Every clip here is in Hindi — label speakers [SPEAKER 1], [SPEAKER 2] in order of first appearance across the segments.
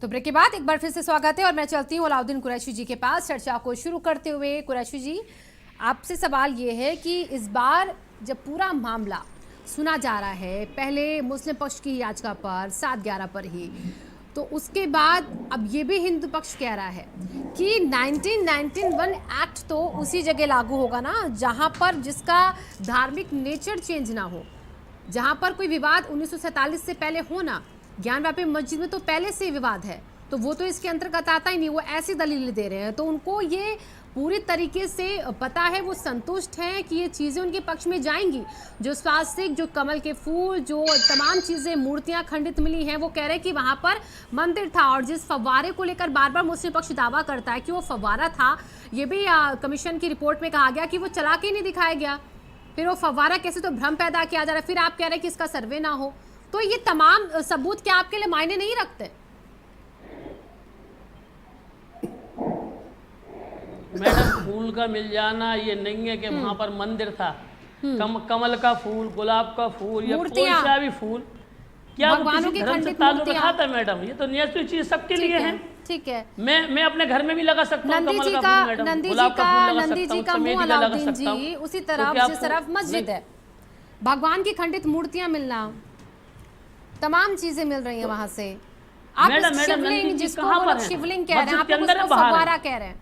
[SPEAKER 1] तो ब्रेक के बाद एक बार फिर से स्वागत है और मैं चलती हूँ अलाउद्दीन कुरैशी जी के पास चर्चा को शुरू करते हुए। कुरैशी जी, आपसे सवाल ये है कि इस बार जब पूरा मामला सुना जा रहा है, पहले मुस्लिम पक्ष की याचिका पर 7/11 पर ही, तो उसके बाद अब ये भी हिंदू पक्ष कह रहा है कि 1991 एक्ट तो उसी जगह लागू होगा ना जहाँ पर जिसका धार्मिक नेचर चेंज ना हो, जहाँ पर कोई विवाद 1947 से पहले हो ना। ज्ञानवापी मस्जिद में तो पहले से विवाद है, तो वो तो इसके अंतर्गत आता ही नहीं। वो ऐसी दलीलें दे रहे हैं, तो उनको ये पूरी तरीके से पता है, वो संतुष्ट हैं कि ये चीज़ें उनके पक्ष में जाएंगी। जो स्वास्तिक, जो कमल के फूल, जो तमाम चीज़ें, मूर्तियां खंडित मिली हैं, वो कह रहे हैं कि वहाँ पर मंदिर था। और जिस फव्वारे को लेकर बार बार मुस्लिम पक्ष दावा करता है कि वो फव्वारा था, ये भी कमीशन की रिपोर्ट में कहा गया कि वो चला के नहीं दिखाया गया। फिर वो फव्वारा कैसे, तो भ्रम पैदा किया जा रहा है। फिर आप कह रहे हैं कि इसका सर्वे ना हो। तो ये तमाम सबूत क्या आपके लिए मायने नहीं रखते?
[SPEAKER 2] मैडम, फूल का मिल जाना ये नहीं है कि वहाँ पर मंदिर था। कमल का फूल, गुलाब का फूल या कोई सा भी फूल, क्या वो किसी धर्म से ताल्लुक रखता है? मैडम, ये तो नेचुरल चीज सबके लिए है।
[SPEAKER 1] ठीक है,
[SPEAKER 2] मैं अपने घर में भी लगा सकता हूँ कमल का फूल मैडम, गुलाब का फूल लगा सकता हूँ, चमेली का लगा सकता हूँ।
[SPEAKER 1] उसी तरफ जिस तरफ मस्जिद है, भगवान की खंडित मूर्तियां मिलना, तमाम चीजें मिल रही हैं वहां से। आप शिवलिंग, जिसको शिवलिंग कह रहे हैं, आप उसको फव्वारा कह रहे हैं।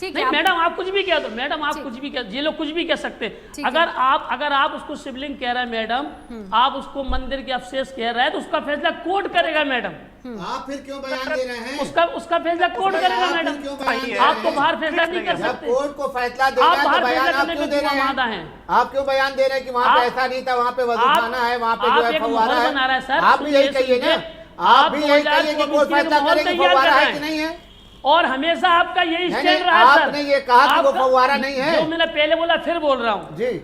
[SPEAKER 2] नहीं मैडम, आप कुछ भी कह दो मैडम, आप कुछ भी कह, ये लोग कुछ भी कह सकते हैं। अगर आप उसको शिवलिंग कह रहे हैं मैडम, आप उसको मंदिर के अवशेष कह रहे हैं, तो उसका फैसला कोर्ट करेगा मैडम।
[SPEAKER 3] आप फिर क्यों बयान दे रहे हैं?
[SPEAKER 2] उसका फैसला कोर्ट करेगा मैडम। आप तो बाहर फैसला नहीं कर सकते।
[SPEAKER 3] कोर्ट को फैसला देना है तो बयान आप क्यों दे रहे हैं? आप क्यों बयान दे रहे हैं कि वहाँ पे ऐसा नहीं था, वहाँ पे वजूखाना है, वहाँ पे जो है फव्वारा है? आप भी यही कहिए ना, आप भी यही कहिए कि कोर्ट फैसला करेगी फव्वारा है कि नहीं है।
[SPEAKER 2] और हमेशा आपका यही स्टैंड रहा है सर।
[SPEAKER 3] आपने ये कहा कि वो फव्वारा नहीं है,
[SPEAKER 2] जो मैंने पहले बोला फिर बोल रहा हूँ
[SPEAKER 3] जी।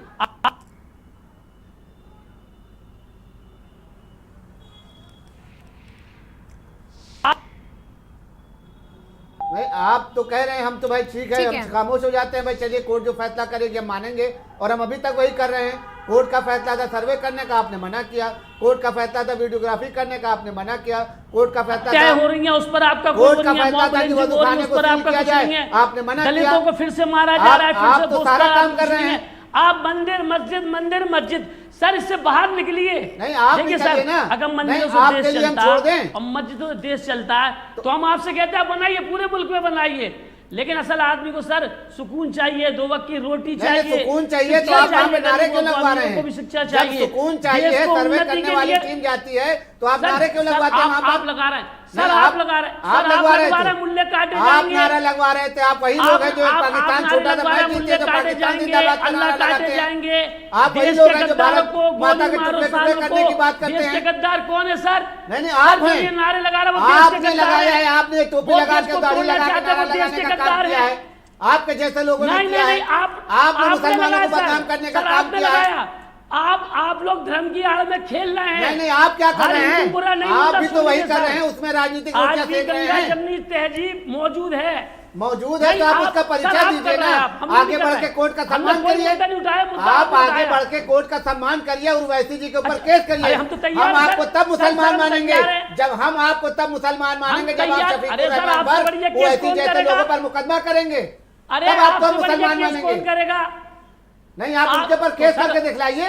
[SPEAKER 3] भाई आप तो कह रहे हैं, हम तो भाई ठीक है, हम खामोश हो जाते हैं। भाई चलिए, कोर्ट जो फैसला करेगी हम मानेंगे, और हम अभी तक वही कर रहे हैं। कोर्ट का फैसला था सर्वे करने का, आपने मना किया। कोर्ट का फैसला था वीडियोग्राफी करने का, आपने मना किया। कोर्ट का फैसला
[SPEAKER 2] क्या हो रही है उस पर आपका
[SPEAKER 3] कोर्ट का फैसला था कि वो दुकानें को सील किया जाए, आपने मना किया।
[SPEAKER 2] दलितों को फिर से मारा जा रहा है, फिर से
[SPEAKER 3] तो सारा काम कर रहे हैं
[SPEAKER 2] आप। मंदिर मस्जिद सर, इससे बाहर निकलिए।
[SPEAKER 3] नहीं, आप
[SPEAKER 2] देखिए सर,
[SPEAKER 3] ना,
[SPEAKER 2] अगर मंदिरों से देश चलता है और मस्जिदों से देश चलता है, तो हम आपसे कहते हैं बनाइए, पूरे मुल्क में बनाइए। लेकिन असल आदमी को सर सुकून चाहिए, 2 वक्त की रोटी चाहिए।
[SPEAKER 3] सुकून चाहिए तो आप वहाँ पे नारे क्यों लगवा रहे हैं?
[SPEAKER 2] शिक्षा चाहिए,
[SPEAKER 3] सुकून चाहिए, सर्वे करने वाली टीम जाती है, तो आप नारे क्यों लगवाते हैं?
[SPEAKER 2] आप लगा रहे हैं सर, आप लगा रहे हैं, आप लगवा रहे हैं, मूल्य काटे
[SPEAKER 3] आप नारा लगवा रहे थे। आप वही लोग हैं जो पाकिस्तान छोटा था, मैं जीते तो पाकिस्तान जिंदाबाद का नारा लगाते हैं। आप वही लोग हैं जो भारत माता के टुकड़े टुकड़े करने की बात करते हैं।
[SPEAKER 2] गद्दार कौन है सर?
[SPEAKER 3] नहीं, आप हैं,
[SPEAKER 2] नारे लगा रहे हैं,
[SPEAKER 3] आपने लगाया है। आपने टोपी लगा के, दाढ़ी लगा के नारा लगाने का काम किया है। आपके जैसे लोगों ने किया है। आपने मुसलमानों को बदनाम करने का काम किया है।
[SPEAKER 2] आप लोग धर्म की आड़ में खेल रहे हैं।
[SPEAKER 3] नहीं, आप क्या कर रहे हैं? आप भी तो वही कर रहे हैं, उसमें राजनीतिक रोटियां सेक रहे हैं।
[SPEAKER 2] जमनी तहजीब मौजूद है
[SPEAKER 3] तो आप उसका परिचय दीजिए ना। आगे बढ़ के कोर्ट का सम्मान करिए। आप आगे बढ़ के कोर्ट का सम्मान करिए और वैसी जी के ऊपर केस करिए। हम आपको तब मुसलमान मानेंगे जब आप शफीकुर रहमान पर वैसी जैसे लोगों पर मुकदमा करेंगे, तब आपको मुसलमान मानेंगे। नहीं, आप उनके ऊपर केस करके दिखलाइए।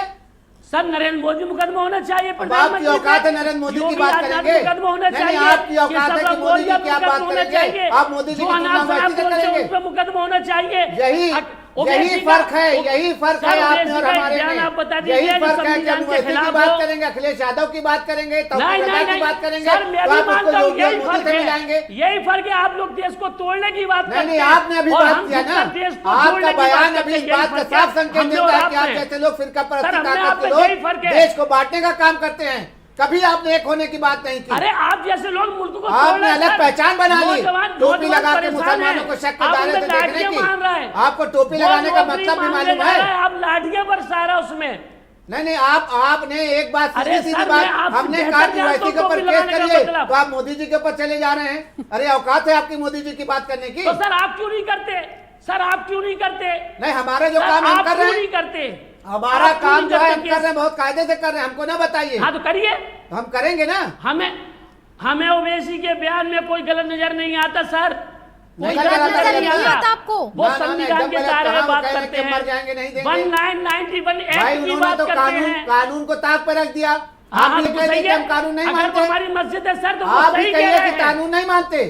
[SPEAKER 2] सर, नरेंद्र मोदी मुकदमा होना चाहिए।
[SPEAKER 3] आपकी औकात है नरेंद्र मोदी की बात करेंगे? नहीं, आपकी औकात है कि मोदी जी की आप बात करेंगे? आप मोदी जी की तुलना करेंगे?
[SPEAKER 2] मुकदमा होना चाहिए।
[SPEAKER 3] यही फर्क है, यही फर्क है आपने और हमारे में। यही फर्क है कि हम मोदी की बात करेंगे, अखिलेश यादव की बात करेंगे, की बात करेंगे, तो आप उसको योगी और मोदी से मिलाएंगे।
[SPEAKER 2] यही फर्क है, आप लोग देश को तोड़ने की बात करते हैं।
[SPEAKER 3] नहीं, आपने अभी बात किया ना, आपका बयान अभी इस बात का साफ संकेत देता है कि आप जैसे लोग फिरका परस्ती ताकत के लोग देश को बांटने का काम करते हैं। कभी आपने एक होने की बात नहीं की।
[SPEAKER 2] अरे आप जैसे लोग मुल्क को
[SPEAKER 3] आपने अलग पहचान बना ली, टोपी लगा के मुसलमानों को शक के दायरे से देखने की। आपको टोपी लगाने का मतलब भी मालूम है?
[SPEAKER 2] आप लाठियां बरसा रहे उसमें।
[SPEAKER 3] नहीं, आपने एक बात सीधी बात, हमने कहा कि वैसी के ऊपर केस करिए, तो आप मोदी जी के ऊपर चले जा रहे हैं। अरे औकात है आपकी मोदी जी की बात करने की?
[SPEAKER 2] तो सर आप क्यों नहीं करते? सर आप क्यों नहीं करते?
[SPEAKER 3] नहीं, हमारे जो काम हम कर रहे हैं,
[SPEAKER 2] करते
[SPEAKER 3] हमारा काम जो है हम कर रहे हैं, बहुत कायदे से कर रहे हैं। हमको ना बताइए।
[SPEAKER 2] हाँ तो करिए,
[SPEAKER 3] हम करेंगे ना।
[SPEAKER 2] हमें हमें ओवैसी के बयान में कोई गलत नजर नहीं आता सर,
[SPEAKER 3] नहीं
[SPEAKER 1] गलत नजर नहीं आता आपको?
[SPEAKER 2] वो संविधान के दायरे में बात करते हैं,
[SPEAKER 3] मर जाएंगे नहीं देंगे।
[SPEAKER 2] 1991
[SPEAKER 3] भाई
[SPEAKER 2] एक्ट की
[SPEAKER 3] उन्होंने
[SPEAKER 2] बात
[SPEAKER 3] तो
[SPEAKER 2] करते हैं।
[SPEAKER 3] कानून को ताक पर रख दिया।
[SPEAKER 2] हाँ,
[SPEAKER 3] आप ये
[SPEAKER 2] तो
[SPEAKER 3] कह रहे
[SPEAKER 2] सही
[SPEAKER 3] कि
[SPEAKER 2] है।
[SPEAKER 3] हम कानून नहीं
[SPEAKER 2] अगर
[SPEAKER 3] मानते,
[SPEAKER 2] वो हमारी मस्जिद है सर तो वो
[SPEAKER 3] आप भी
[SPEAKER 2] सही कह
[SPEAKER 3] कहिए
[SPEAKER 2] रहे
[SPEAKER 3] कि
[SPEAKER 2] हैं।
[SPEAKER 3] कानून नहीं मानते।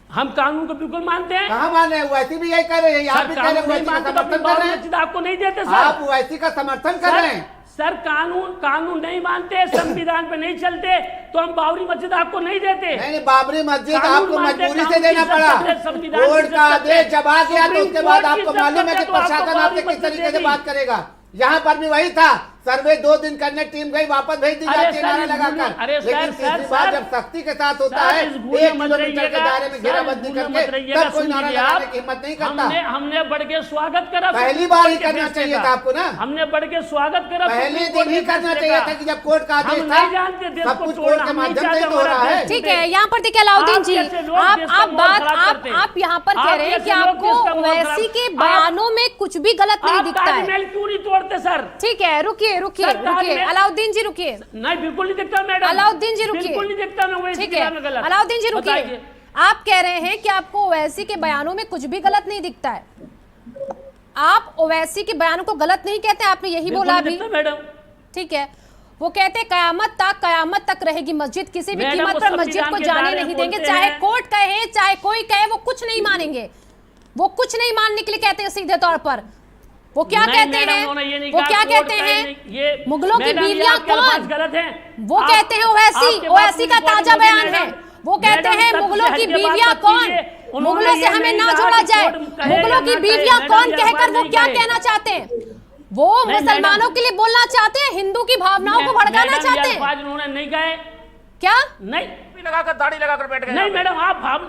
[SPEAKER 2] हम कानून को बिल्कुल मानते हैं।
[SPEAKER 3] कहाँ मान रहे हैं? ओवैसी भी यही कर रहे हैं, आप भी कह रहे हैं ओवैसी का समर्थन कर रहे हैं।
[SPEAKER 2] मस्जिद आपको नहीं देते सर,
[SPEAKER 3] आप ओवैसी का समर्थन कर रहे हैं।
[SPEAKER 2] सर कानून नहीं मानते, संविधान पे नहीं चलते तो हम बाबरी मस्जिद आपको नहीं देते।
[SPEAKER 3] नहीं बाबरी मस्जिद
[SPEAKER 2] कानून
[SPEAKER 3] आपको
[SPEAKER 2] मानते,
[SPEAKER 3] मजबूरी से
[SPEAKER 2] कानून
[SPEAKER 3] देना
[SPEAKER 2] की
[SPEAKER 3] पड़ा।
[SPEAKER 2] इज्जत करते, संविधान की
[SPEAKER 3] कोर्ट
[SPEAKER 2] इज्जत
[SPEAKER 3] का
[SPEAKER 2] करते।
[SPEAKER 3] आदेश जब आ गया तो
[SPEAKER 2] सुप्रीम
[SPEAKER 3] उसके बाद
[SPEAKER 2] कोर्ट की
[SPEAKER 3] आपको
[SPEAKER 2] इज्जत
[SPEAKER 3] मालूम है
[SPEAKER 2] करते
[SPEAKER 3] कि
[SPEAKER 2] तो आपको
[SPEAKER 3] प्रशासन
[SPEAKER 2] बाबरी
[SPEAKER 3] आपसे किस
[SPEAKER 2] मस्जिद
[SPEAKER 3] तरीके से
[SPEAKER 2] देगी।
[SPEAKER 3] बात करेगा। यहाँ पर भी वही था, सर्वे 2 दिन करने टीम गई, वापस भेज दी
[SPEAKER 2] अरे
[SPEAKER 3] जाती है
[SPEAKER 2] सर,
[SPEAKER 3] नारा
[SPEAKER 2] इस
[SPEAKER 3] लगाकर।
[SPEAKER 2] अरे सर,
[SPEAKER 3] लेकिन
[SPEAKER 2] सर,
[SPEAKER 3] तीसरी बार
[SPEAKER 2] सर,
[SPEAKER 3] जब सख्ती के साथ होता
[SPEAKER 2] सर,
[SPEAKER 3] है
[SPEAKER 2] इस
[SPEAKER 3] 1
[SPEAKER 2] भूल में मत
[SPEAKER 3] किलोमीटर के
[SPEAKER 2] रहिएगा।
[SPEAKER 3] दायरे में
[SPEAKER 2] सर,
[SPEAKER 3] घेराबंदी
[SPEAKER 2] इस भूल में
[SPEAKER 3] करके
[SPEAKER 2] मत रहिएगा,
[SPEAKER 3] तब कोई
[SPEAKER 2] सुन
[SPEAKER 3] नारा
[SPEAKER 2] लीजिए
[SPEAKER 3] लगाने
[SPEAKER 2] आप।
[SPEAKER 3] की हिम्मत नहीं करता।
[SPEAKER 2] हमने बढ़ के स्वागत करा,
[SPEAKER 3] पहली बार ही करना चाहिए था आपको ना,
[SPEAKER 2] हमने बढ़ के स्वागत करा,
[SPEAKER 3] पहले दिन ही करना चाहिए था कि जब कोर्ट का आदेश
[SPEAKER 2] हम
[SPEAKER 3] था
[SPEAKER 2] नहीं जानते देश
[SPEAKER 3] सब
[SPEAKER 2] को
[SPEAKER 3] कुछ
[SPEAKER 2] तोड़ना,
[SPEAKER 3] कोर्ट के
[SPEAKER 2] हम नहीं
[SPEAKER 3] माध्यम से
[SPEAKER 2] चाहते
[SPEAKER 3] ही तो हो रहा
[SPEAKER 2] हमारा
[SPEAKER 3] है।
[SPEAKER 2] देश
[SPEAKER 1] ठीक है, यहाँ पर देखिए अलाउद्दीन जी,
[SPEAKER 2] आप जैसे लोग देश का माहौल खराब करते हैं।
[SPEAKER 1] आप यहाँ पर कह
[SPEAKER 2] आप
[SPEAKER 1] रहे हैं कि
[SPEAKER 2] जैसे लोग
[SPEAKER 1] आपको
[SPEAKER 2] देश का माहौल
[SPEAKER 1] ओवैसी
[SPEAKER 2] खराब-
[SPEAKER 1] के बयानों में कुछ भी गलत नहीं
[SPEAKER 2] आप
[SPEAKER 1] दिखता है।
[SPEAKER 2] ताजमहल क्यों नहीं तोड़ते सर?
[SPEAKER 1] ठीक है, रुकिए रुकिए
[SPEAKER 2] सर,
[SPEAKER 1] रुकिए,
[SPEAKER 2] ताजमहल-
[SPEAKER 1] अलाउद्दीन जी रुकिए,
[SPEAKER 2] नहीं बिल्कुल नहीं दिखता मैडम,
[SPEAKER 1] अलाउद्दीन जी रुकिए,
[SPEAKER 2] बिल्कुल नहीं दिखता मैं ओवैसी
[SPEAKER 1] ठीक
[SPEAKER 2] के
[SPEAKER 1] है,
[SPEAKER 2] बयान में गलत।
[SPEAKER 1] अलाउद्दीन जी रुकिए।
[SPEAKER 2] बताइए।
[SPEAKER 1] आप कह रहे हैं कि आपको ओवैसी के बयानों में कुछ भी गलत नहीं दिखता है। आप ओवैसी के बयानों को गलत नहीं कहते, आपने यही
[SPEAKER 2] बिल्कुल
[SPEAKER 1] बोला
[SPEAKER 2] नहीं
[SPEAKER 1] अभी,
[SPEAKER 2] दिखता मैडम।
[SPEAKER 1] ठीक है। वो कहते हैं कयामत तक रहेगी मस्जिद, किसी भी
[SPEAKER 2] मैडम,
[SPEAKER 1] कीमत
[SPEAKER 2] वो
[SPEAKER 1] पर मस्जिद
[SPEAKER 2] संविधान
[SPEAKER 1] को
[SPEAKER 2] के
[SPEAKER 1] जाने
[SPEAKER 2] दायरे
[SPEAKER 1] नहीं
[SPEAKER 2] में
[SPEAKER 1] देंगे,
[SPEAKER 2] बोलते
[SPEAKER 1] चाहे
[SPEAKER 2] हैं।
[SPEAKER 1] कोर्ट कहे चाहे कोई कहे, वो कुछ नहीं मानेंगे। वो कुछ नहीं मानने के लिए कहते हैं सीधे तौर पर। वो क्या
[SPEAKER 2] नहीं,
[SPEAKER 1] कहते
[SPEAKER 2] मैडम,
[SPEAKER 1] हैं,
[SPEAKER 2] उन्होंने ये नहीं
[SPEAKER 1] वो
[SPEAKER 2] कहा,
[SPEAKER 1] क्या
[SPEAKER 2] कोर्ट
[SPEAKER 1] कहते
[SPEAKER 2] का
[SPEAKER 1] हैं,
[SPEAKER 2] नहीं, ये
[SPEAKER 1] मुगलों की
[SPEAKER 2] मैडम, ये
[SPEAKER 1] बीवियां
[SPEAKER 2] आपके अल्फाज
[SPEAKER 1] कौन,
[SPEAKER 2] गलत हैं।
[SPEAKER 1] वो कहते हैं ओवैसी,
[SPEAKER 2] आपके
[SPEAKER 1] ओवैसी का
[SPEAKER 2] बात पूरी
[SPEAKER 1] ताजा
[SPEAKER 2] बोली
[SPEAKER 1] बयान
[SPEAKER 2] मैडम।
[SPEAKER 1] है। वो कहते
[SPEAKER 2] मैडम,
[SPEAKER 1] हैं
[SPEAKER 2] तथ्य
[SPEAKER 1] मुगलों
[SPEAKER 2] हट
[SPEAKER 1] की
[SPEAKER 2] के बात
[SPEAKER 1] बीवियां
[SPEAKER 2] मत
[SPEAKER 1] कौन,
[SPEAKER 2] कीजिए। उन्होंने
[SPEAKER 1] मुगलों से
[SPEAKER 2] ये
[SPEAKER 1] हमें
[SPEAKER 2] नहीं
[SPEAKER 1] ना
[SPEAKER 2] कहा
[SPEAKER 1] जोड़ा
[SPEAKER 2] कि
[SPEAKER 1] जाए।
[SPEAKER 2] कोर्ट कहे
[SPEAKER 1] मुगलों
[SPEAKER 2] या
[SPEAKER 1] की
[SPEAKER 2] ना
[SPEAKER 1] बीवियां
[SPEAKER 2] कहे,
[SPEAKER 1] कौन
[SPEAKER 2] मैडम,
[SPEAKER 1] कहकर
[SPEAKER 2] ये
[SPEAKER 1] वो
[SPEAKER 2] बात
[SPEAKER 1] क्या
[SPEAKER 2] नहीं
[SPEAKER 1] कहना
[SPEAKER 2] कहे।
[SPEAKER 1] चाहते हैं? वो
[SPEAKER 2] नहीं,
[SPEAKER 1] मुसलमानों
[SPEAKER 2] मैडम।
[SPEAKER 1] के लिए बोलना चाहते हैं, हिंदू की भावनाओं को भड़काना
[SPEAKER 2] मैडम, ये
[SPEAKER 1] चाहते हैं
[SPEAKER 2] अल्फाज उन्होंने नहीं कहे।
[SPEAKER 1] क्या?
[SPEAKER 2] नहीं
[SPEAKER 4] लगाकर दाढ़ी लगाकर बैठ गए।
[SPEAKER 2] नहीं मैडम,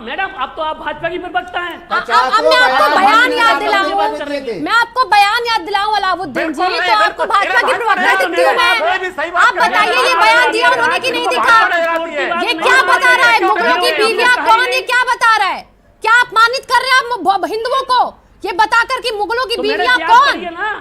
[SPEAKER 2] मैडम अब तो आप भाजपा की प्रवक्ता हैं।
[SPEAKER 1] अब मैं आपको बयान याद दिलाऊं,
[SPEAKER 3] दिलाऊं,
[SPEAKER 1] मैं आपको बयान याद दिलाऊं अलाउद्दीन जी,
[SPEAKER 4] बिल्कुल नहीं,
[SPEAKER 1] तो आपको
[SPEAKER 4] बिल्कुल।
[SPEAKER 1] भाजपा की
[SPEAKER 4] इन्हें
[SPEAKER 1] प्रवक्ता
[SPEAKER 4] बात
[SPEAKER 1] दिखती हूँ
[SPEAKER 4] करने
[SPEAKER 1] मैं।
[SPEAKER 4] कोई भी सही बात
[SPEAKER 1] आप
[SPEAKER 4] करने
[SPEAKER 1] बताइए
[SPEAKER 4] वाला
[SPEAKER 1] ये
[SPEAKER 4] नहीं
[SPEAKER 1] बयान
[SPEAKER 4] है।
[SPEAKER 1] दिया उन्होंने कि नहीं
[SPEAKER 4] इनको
[SPEAKER 1] दिखा?
[SPEAKER 4] बात करने आती है।
[SPEAKER 1] ये क्या बता रहा है?
[SPEAKER 4] क्यों
[SPEAKER 1] मुगलों की
[SPEAKER 4] नहीं है?
[SPEAKER 1] बीवियां
[SPEAKER 2] उसको
[SPEAKER 1] कौन, ये क्या बता रहा है? क्या अपमानित कर रहे हैं आप हिंदुओं को, ये बताकर कि मुगलों की
[SPEAKER 2] तो मैडम,
[SPEAKER 1] बीवियां
[SPEAKER 2] इतिहास
[SPEAKER 1] कौन,
[SPEAKER 2] पढ़िए ना।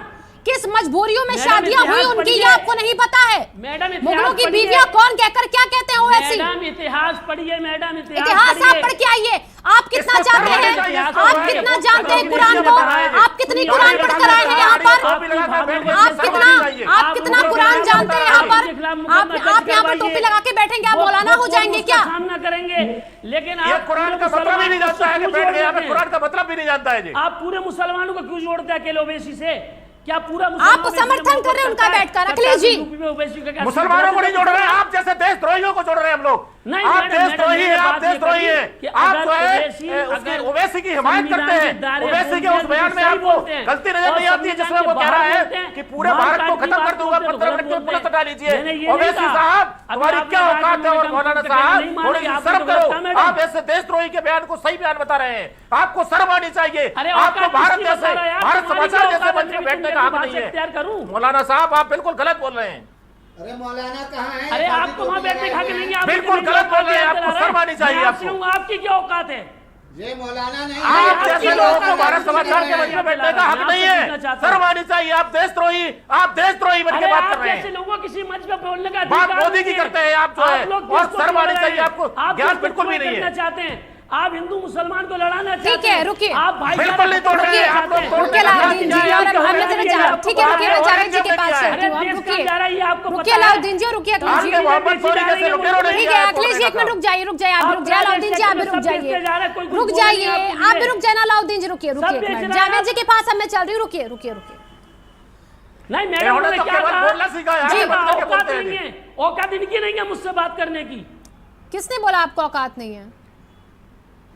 [SPEAKER 1] किस मजबूरियों में
[SPEAKER 2] मैडम,
[SPEAKER 1] शादियां हुई
[SPEAKER 2] इतिहास
[SPEAKER 1] उनकी, ये
[SPEAKER 2] पढ़िए।
[SPEAKER 1] आपको नहीं पता है?
[SPEAKER 2] मैडम, इतिहास
[SPEAKER 1] मुगलों की
[SPEAKER 2] पढ़िए।
[SPEAKER 1] बीवियां कौन कहकर क्या कहते हैं ओवैसी?
[SPEAKER 2] मैडम इतिहास पढ़िए, मैडम
[SPEAKER 1] इतिहास आप पढ़ के आइए। आप कितना
[SPEAKER 4] इसको
[SPEAKER 1] जानते
[SPEAKER 4] पढ़ना
[SPEAKER 1] हैं,
[SPEAKER 4] चाहिए,
[SPEAKER 1] आप
[SPEAKER 4] इसको
[SPEAKER 1] कितना
[SPEAKER 4] पढ़िए।
[SPEAKER 1] जानते हैं
[SPEAKER 4] इसको
[SPEAKER 1] कुरान को,
[SPEAKER 4] बताया जाए।
[SPEAKER 1] आप कितनी कुरान पढ़ कर आए हैं यहाँ पर?
[SPEAKER 4] टोपी लगाकर बैठ गए,
[SPEAKER 1] आप
[SPEAKER 4] शर्म
[SPEAKER 1] कितना
[SPEAKER 4] आनी चाहिए।
[SPEAKER 1] आप कितना कुरान जानते हैं यहाँ पर? आप यहाँ पर टोपी लगा के बैठेंगे, आप मौलाना हो जाएंगे क्या?
[SPEAKER 2] सामना करेंगे, लेकिन
[SPEAKER 4] ये
[SPEAKER 2] आप
[SPEAKER 4] कुरान का मतलब ही नहीं जानता है कि बैठ गए यहाँ पे, कुरान का मतलब भी नहीं जानता है जी।
[SPEAKER 2] आप पूरे मुसलमानों को क्यों जोड़ते हैं अकेले ओवैसी से? क्या पूरा
[SPEAKER 1] आप समर्थन कर रहे हैं उनका बैठकर? अखिलेश जी,
[SPEAKER 4] मुसलमानों को नहीं जोड़ रहे हैं, आप जैसे देशद्रोहियों को जोड़ रहे हैं हम लोग।
[SPEAKER 2] नहीं,
[SPEAKER 4] आप
[SPEAKER 2] मैडम,
[SPEAKER 4] देशद्रोही
[SPEAKER 2] मैडम,
[SPEAKER 4] हैं, आप
[SPEAKER 2] मैडम,
[SPEAKER 4] देशद्रोही
[SPEAKER 2] ये
[SPEAKER 4] हैं।
[SPEAKER 2] कि
[SPEAKER 4] आप
[SPEAKER 2] अगर
[SPEAKER 4] जो है
[SPEAKER 2] अगर
[SPEAKER 4] ओवैसी की हिमायत करते
[SPEAKER 2] संविधान के
[SPEAKER 4] हैं।
[SPEAKER 2] दायरे
[SPEAKER 4] ओवैसी के
[SPEAKER 2] बोलते
[SPEAKER 4] उस
[SPEAKER 2] हैं,
[SPEAKER 4] बयान
[SPEAKER 2] तो
[SPEAKER 4] में
[SPEAKER 2] सही
[SPEAKER 4] आपको
[SPEAKER 2] बोलते हैं।
[SPEAKER 4] गलती नजर
[SPEAKER 2] और
[SPEAKER 4] नहीं आती है जिसमें
[SPEAKER 2] संविधान
[SPEAKER 4] वो
[SPEAKER 2] के
[SPEAKER 4] कह रहा
[SPEAKER 2] बाहर
[SPEAKER 4] है
[SPEAKER 2] बोलते हैं,
[SPEAKER 4] कि पूरे
[SPEAKER 2] मार
[SPEAKER 4] भारत को
[SPEAKER 2] काट की
[SPEAKER 4] खत्म
[SPEAKER 2] बात
[SPEAKER 4] कर दूंगा,
[SPEAKER 2] बोलते हैं,
[SPEAKER 4] 15 मिनट
[SPEAKER 2] बोलते
[SPEAKER 4] में पुलिस
[SPEAKER 2] हैं।
[SPEAKER 4] हटा लीजिए।
[SPEAKER 2] मैंने ये नहीं
[SPEAKER 4] ओवैसी
[SPEAKER 2] कहा।
[SPEAKER 4] साहब
[SPEAKER 2] अगर
[SPEAKER 4] तुम्हारी
[SPEAKER 2] आपने
[SPEAKER 4] क्या
[SPEAKER 2] कहा
[SPEAKER 4] औकात
[SPEAKER 2] कि
[SPEAKER 4] है? और
[SPEAKER 2] मैडम
[SPEAKER 4] मौलाना
[SPEAKER 2] को
[SPEAKER 4] साहब
[SPEAKER 2] नहीं मानेंगे,
[SPEAKER 4] थोड़ी सी
[SPEAKER 2] आपने
[SPEAKER 4] शर्म
[SPEAKER 2] तो
[SPEAKER 4] करो।
[SPEAKER 2] कहा, मैडम।
[SPEAKER 4] आप ऐसे देशद्रोही के बयान को सही बयान बता रहे हैं, आपको शर्म आनी चाहिए।
[SPEAKER 2] अरे
[SPEAKER 4] आपको
[SPEAKER 2] औकात
[SPEAKER 4] भारत
[SPEAKER 2] किसकी
[SPEAKER 4] जैसे
[SPEAKER 2] बता रहा है यार?
[SPEAKER 4] भारत
[SPEAKER 2] तुम्हारी
[SPEAKER 4] समाचार
[SPEAKER 2] क्या
[SPEAKER 4] जैसे
[SPEAKER 2] औकात
[SPEAKER 4] मंच
[SPEAKER 2] है
[SPEAKER 4] में
[SPEAKER 2] कि
[SPEAKER 4] बैठने
[SPEAKER 2] तुम
[SPEAKER 4] का हक
[SPEAKER 2] मेरी
[SPEAKER 4] नहीं
[SPEAKER 2] भाषा इख्तियार करूं?
[SPEAKER 4] है। मौलाना साहब आप बिल्कुल गलत बोल रहे हैं।
[SPEAKER 3] अरे मौलाना कहाँ है?
[SPEAKER 2] अरे आप तो वहां बैठने खा के नहीं है, आप
[SPEAKER 4] बिल्कुल
[SPEAKER 2] कितनी
[SPEAKER 4] गलत बोल रहे हैं,
[SPEAKER 2] औकात
[SPEAKER 4] आपको
[SPEAKER 2] है?
[SPEAKER 4] शर्म आनी चाहिए
[SPEAKER 2] मैं
[SPEAKER 4] आपको।
[SPEAKER 2] आपसे हूं, आपकी क्या औकात है?
[SPEAKER 3] ये मौलाना नहीं,
[SPEAKER 4] आप
[SPEAKER 2] आपकी
[SPEAKER 4] जैसे
[SPEAKER 2] जो
[SPEAKER 4] लोगों को
[SPEAKER 2] औकात
[SPEAKER 4] भारत
[SPEAKER 2] है,
[SPEAKER 4] समाचार के मंच में बैठने का हक
[SPEAKER 2] मैं
[SPEAKER 4] नहीं
[SPEAKER 2] आपसे
[SPEAKER 4] है।
[SPEAKER 2] पूछना चाहता
[SPEAKER 4] शर्म
[SPEAKER 2] हूं।
[SPEAKER 4] आनी चाहिए। आप देशद्रोही बन के
[SPEAKER 2] अरे
[SPEAKER 4] बात
[SPEAKER 2] आप
[SPEAKER 4] कर रहे
[SPEAKER 2] जैसे
[SPEAKER 4] हैं।
[SPEAKER 2] लोगों किसी मंच पे बोलने का
[SPEAKER 4] बात
[SPEAKER 2] अधिकार
[SPEAKER 4] मोदी की
[SPEAKER 2] नहीं है।
[SPEAKER 4] करते हैं आप जो है,
[SPEAKER 2] लोग
[SPEAKER 4] और
[SPEAKER 2] किसको
[SPEAKER 4] शर्म आनी
[SPEAKER 2] जोड़
[SPEAKER 4] चाहिए
[SPEAKER 2] रहे हैं?
[SPEAKER 4] आपको,
[SPEAKER 2] आप
[SPEAKER 4] ज्ञान
[SPEAKER 2] किसको
[SPEAKER 4] बिल्कुल भी
[SPEAKER 2] जोड़
[SPEAKER 4] नहीं है।
[SPEAKER 2] करना चाहते हैं? आप हिंदू मुसलमान को लड़ाना चाहते
[SPEAKER 1] ठीक है,
[SPEAKER 2] हैं?
[SPEAKER 1] रुकिए।
[SPEAKER 2] आप भाईचारा
[SPEAKER 4] बिल्कुल नहीं तोड़ रहे हैं, आप लोग तोड़
[SPEAKER 1] रुकिए अलाउद्दीन जी, और अब मैं जरा जा- ठीक है रुकिए, मैं जावेद जी के पास चलती हूँ। अब रुकिए अलाउद्दीन जी, और रुकिए अखिलेश जी।
[SPEAKER 4] आपके मोहम्मद गोरी जैसे लुटेरों ने
[SPEAKER 1] ठीक
[SPEAKER 4] किया
[SPEAKER 1] है
[SPEAKER 4] है
[SPEAKER 1] अखिलेश जी, एक मिनट रुक जाइए, रुक जाइए, आप भी रुक जाइए, अलाउद्दीन जी आप भी रुक जाइए, रुक जाइए, आप भी रुक जाए ना अलाउद्दीन जी, रुकिए रुकिए एक मिनट। जावेद जी के पास अब मैं चल रही हूँ, रुकिए रुकिए रुकिए।
[SPEAKER 2] नहीं मैडम,
[SPEAKER 4] इन्होंने
[SPEAKER 2] उन्होंने
[SPEAKER 4] तो
[SPEAKER 2] क्या
[SPEAKER 4] केवल
[SPEAKER 2] कहा?
[SPEAKER 4] बोलना सीखा है,
[SPEAKER 2] जी,
[SPEAKER 4] आगे बढ़ के
[SPEAKER 2] औकात
[SPEAKER 4] बोलते
[SPEAKER 2] नहीं
[SPEAKER 4] हैं।
[SPEAKER 2] है, औकात इनकी नहीं है मुझसे बात करने की।
[SPEAKER 1] किसने बोला आपको औकात नहीं है?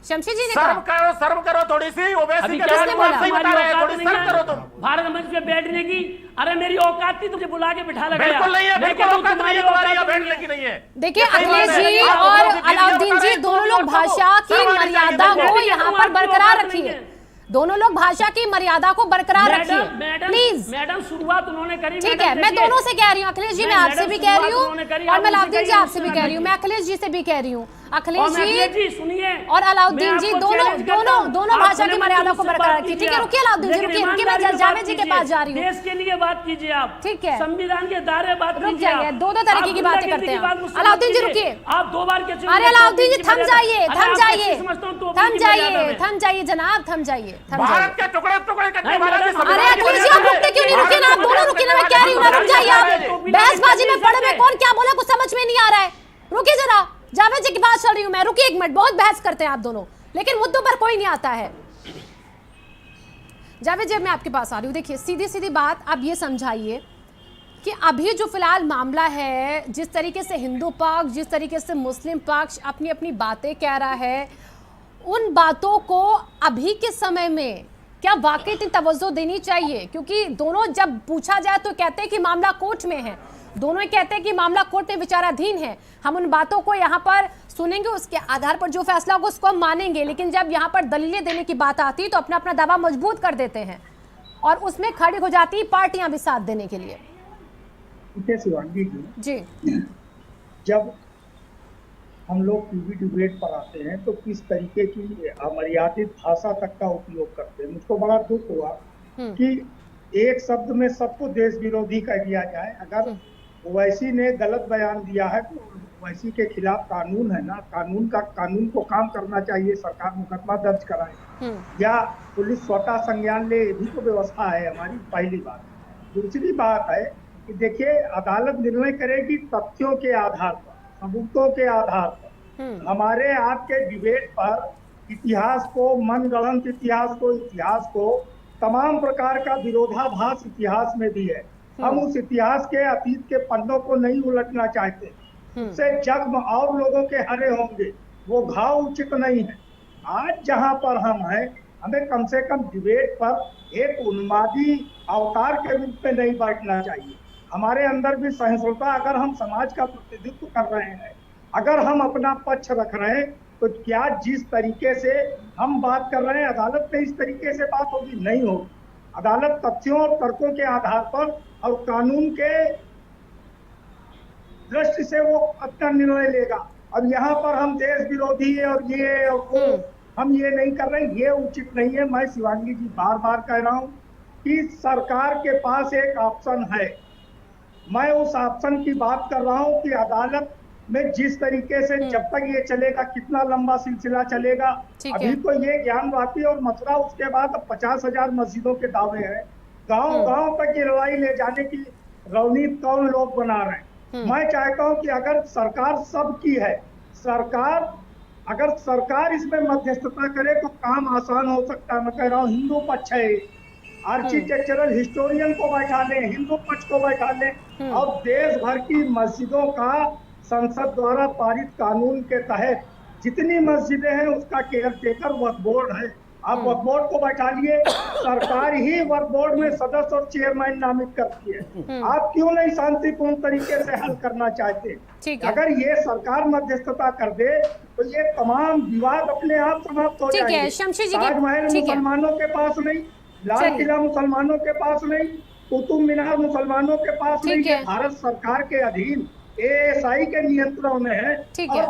[SPEAKER 1] शमशेद जी ने
[SPEAKER 4] शर्म
[SPEAKER 1] कहा।
[SPEAKER 4] करो थोड़ी सी। ओवैसी
[SPEAKER 2] अभी
[SPEAKER 4] के
[SPEAKER 2] क्या
[SPEAKER 4] बारे में आप सही बता रहे हैं,
[SPEAKER 2] औकात
[SPEAKER 4] थोड़ी
[SPEAKER 2] नहीं
[SPEAKER 4] शर्म
[SPEAKER 2] है?
[SPEAKER 4] करो तुम।
[SPEAKER 2] भारत मंच पे बैठने की, अरे मेरी औकात थी तुझे बुला के बिठा लगाया।
[SPEAKER 4] बिल्कुल नहीं है,
[SPEAKER 2] मैं
[SPEAKER 4] बिल्कुल
[SPEAKER 2] कहता हूं,
[SPEAKER 4] औकात नहीं है
[SPEAKER 2] तुम्हारी
[SPEAKER 4] तुम्हारी, यहाँ
[SPEAKER 2] औकात
[SPEAKER 4] बैठने की नहीं है।
[SPEAKER 1] देखिए
[SPEAKER 4] ये सही
[SPEAKER 1] अखिलेश
[SPEAKER 4] बात है।
[SPEAKER 1] जी
[SPEAKER 4] आप
[SPEAKER 1] और
[SPEAKER 4] लोगों की वीडियो
[SPEAKER 1] अलाउद्दीन
[SPEAKER 4] बता
[SPEAKER 1] जी,
[SPEAKER 4] रहे हैं,
[SPEAKER 1] दोनों
[SPEAKER 4] तुम
[SPEAKER 1] लोग
[SPEAKER 4] लोग
[SPEAKER 1] भाषा की
[SPEAKER 4] शर्म आनी चाहिए
[SPEAKER 1] मर्यादा
[SPEAKER 4] तुमको।
[SPEAKER 1] को यहाँ पर बरकरार रखिए। दोनों लोग भाषा की मर्यादा को बरकरार रखिए प्लीज।
[SPEAKER 2] मैडम शुरुआत उन्होंने करी।
[SPEAKER 1] ठीक है, मैं दोनों से कह रही हूँ, अखिलेश जी मैं आपसे भी कह रही हूँ और मैं अलाउद्दीन जी आपसे भी कह रही हूँ, मैं अखिलेश जी से भी कह रही हूँ। अखिलेश जी
[SPEAKER 2] सुनिए
[SPEAKER 1] और अलाउद्दीन जी दोनों भाषा की मर्यादा को बरकरार रखिए। ठीक है, रुकिए अलाउद्दीन जी, रुकिए, मैं जावेद जी के पास जा रही हूँ।
[SPEAKER 2] देश के लिए बात कीजिए आप,
[SPEAKER 1] ठीक है,
[SPEAKER 2] संविधान के दायरे बात
[SPEAKER 1] रुक जाइए, दो तरीके की बातें करते हैं। अलाउद्दीन जी रुकिए,
[SPEAKER 2] आप 2 बार के,
[SPEAKER 1] अरे अलाउद्दीन जी थम जाइए जनाब, थम जाइए।
[SPEAKER 4] भारत के टुकड़े टुकड़े करने वाला
[SPEAKER 1] अरे अखिलेश जी आप रुकते क्यों नहीं? रुकिए ना, आप दोनों रुकिए ना, मैं कह रही हूँ ना, रुक जाइए आप। बहसबाजी में पड़े हुए कौन क्या बोला, कुछ समझ में नहीं आ रहा है। रुकिए जरा, जावेद जी की बात चल रही हूँ मैं, रुकिए 1 मिनट। बहुत बहस करते हैं आप दोनों, लेकिन मुद्दों पर कोई नहीं आता है। जावेद जी मैं आपके पास आ रही हूँ। देखिए सीधी सीधी बात, आप ये समझाइए कि अभी जो फिलहाल मामला है, जिस तरीके से हिंदू पक्ष, जिस तरीके से मुस्लिम पक्ष अपनी अपनी बातें कह रहा है, उन बातों को अभी के समय में क्या वाकई इतनी तवज्जो देनी चाहिए? क्योंकि दोनों जब पूछा जाए तो कहते हैं कि मामला कोर्ट में है, दोनों ही कहते हैं कि मामला कोर्ट में विचाराधीन है। हम उन बातों को यहाँ पर सुनेंगे, उसके आधार पर जो फैसला होगा उसको हम मानेंगे, लेकिन जब यहाँ पर दलीलें देने की बात आती है तो अपना अपना दावा मजबूत कर देते हैं और उसमें खड़ी हो जाती है पार्टियां भी साथ देने के लिए।
[SPEAKER 5] शिवांगी जी, जब हम लोग टीवी डिबेट पर आते हैं तो किस तरीके की अमर्यादित भाषा तक का उपयोग करते हैं। मुझको बड़ा दुख हुआ कि एक शब्द में सबको देश विरोधी कह दिया जाए। अगर ओवैसी ने गलत बयान दिया है तो ओवैसी के खिलाफ कानून है ना, कानून को काम करना चाहिए, सरकार मुकदमा दर्ज कराए या पुलिस स्वतः संज्ञान ले, भी तो व्यवस्था है हमारी। पहली बात। दूसरी बात है कि देखिए अदालत निर्णय करेगी तथ्यों के आधार पर, सबूतों के आधार पर। हमारे आपके डिबेट पर इतिहास को, मनगढ़ंत इतिहास को तमाम प्रकार का विरोधाभास इतिहास में भी है। हम उस इतिहास के अतीत के पन्नों को नहीं उलटना चाहते, उससे जख्म और लोगों के हरे होंगे, वो घाव उचित नहीं है। आज जहां पर हम हैं, हमें कम से कम डिबेट पर एक उन्मादी अवतार के रूप में नहीं बैठना चाहिए। हमारे अंदर भी सहिष्णुता, अगर हम समाज का प्रतिनिधित्व कर रहे हैं, अगर हम अपना पक्ष रख रहे हैं, तो क्या जिस तरीके से हम बात कर रहे हैं अदालत में इस तरीके से बात होगी? नहीं होगी। अदालत तथ्यों और तर्कों के आधार पर और कानून के दृष्टि से वो अपना निर्णय लेगा। अब यहाँ पर हम देश विरोधी है और ये और वो, हम ये नहीं कर रहे, ये उचित नहीं है। मैं शिवांगी जी बार बार कह रहा हूँ कि सरकार के पास एक ऑप्शन है। मैं उस ऑप्शन की बात कर रहा हूँ कि अदालत में जिस तरीके से जब तक ये चलेगा, कितना लंबा सिलसिला चलेगा। अभी तो ये ज्ञानवापी और मथुरा, उसके बाद अब 50,000 मस्जिदों के दावे हैं। गांव तक ये लड़ाई ले जाने की रणनीति कौन लोग बना रहे हैं? मैं चाहता हूं कि अगर सरकार सबकी है, अगर सरकार इसमें मध्यस्थता करे तो काम आसान हो सकता है। मैं कह रहा हूँ हिंदू पक्ष है, आर्किटेक्चरल हिस्टोरियन को बैठा लें, हिंदू पक्ष को बैठा लें और देश भर की मस्जिदों का संसद द्वारा पारित कानून के तहत जितनी मस्जिदें हैं उसका केयर टेकर वक्फ बोर्ड है। आप वक्फ बोर्ड को बैठा लिए, सरकार ही वक्फ बोर्ड में सदस्य और चेयरमैन नामित करती है। आप क्यों नहीं शांतिपूर्ण तरीके से हल करना चाहते? अगर ये सरकार मध्यस्थता कर दे तो ये तमाम विवाद अपने आप समाप्त हो जाएंगे। ताजमहल मुसलमानों के पास नहीं, लाल किला मुसलमानों के पास नहीं, कुतुब मीनार मुसलमानों के पास नहीं, भारत सरकार के अधीन ASI के नियंत्रण में है। और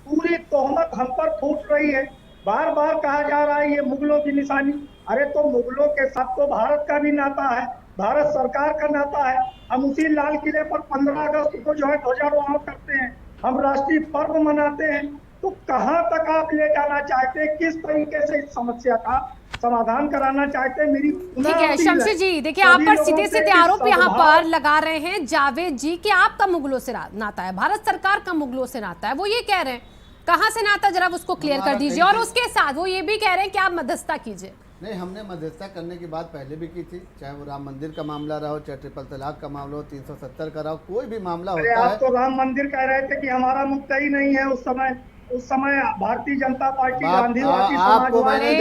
[SPEAKER 5] पूरी तोहमत हम पर फूट रही है। बार बार कहा जा रहा है ये मुगलों की निशानी। अरे तो मुगलों के साथ तो भारत का भी नाता है, भारत सरकार का नाता है। हम उसी लाल किले पर 15 अगस्त को जो है ध्वजारोहण करते हैं, हम राष्ट्रीय पर्व मनाते हैं। तो कहां तक आप ले जाना चाहते हैं? किस तरीके से इस समस्या का समाधान कराना चाहते हैं? मेरी
[SPEAKER 1] ठीक है शमशेर जी, देखिए आप पर सीधे सीधे आरोप यहाँ पर लगा रहे हैं जावेद जी कि आपका मुगलों से नाता है, भारत सरकार का मुगलों से नाता है। वो ये कह रहे हैं, कहाँ से नाता, जरा उसको क्लियर कर दीजिए। और उसके साथ वो ये भी कह रहे हैं कि आप मध्यस्थता कीजिए।
[SPEAKER 3] नहीं, हमने मध्यस्थता करने की बात पहले भी की थी, चाहे वो राम मंदिर का मामला रहा हो, चाहे ट्रिपल तलाक का मामला हो, 370 का रहा हो, कोई भी मामला होता है।
[SPEAKER 5] आप तो राम मंदिर कह रहे थे कि हमारा मुद्दा ही नहीं है। उस समय भारतीय जनता पार्टी, गांधीवादी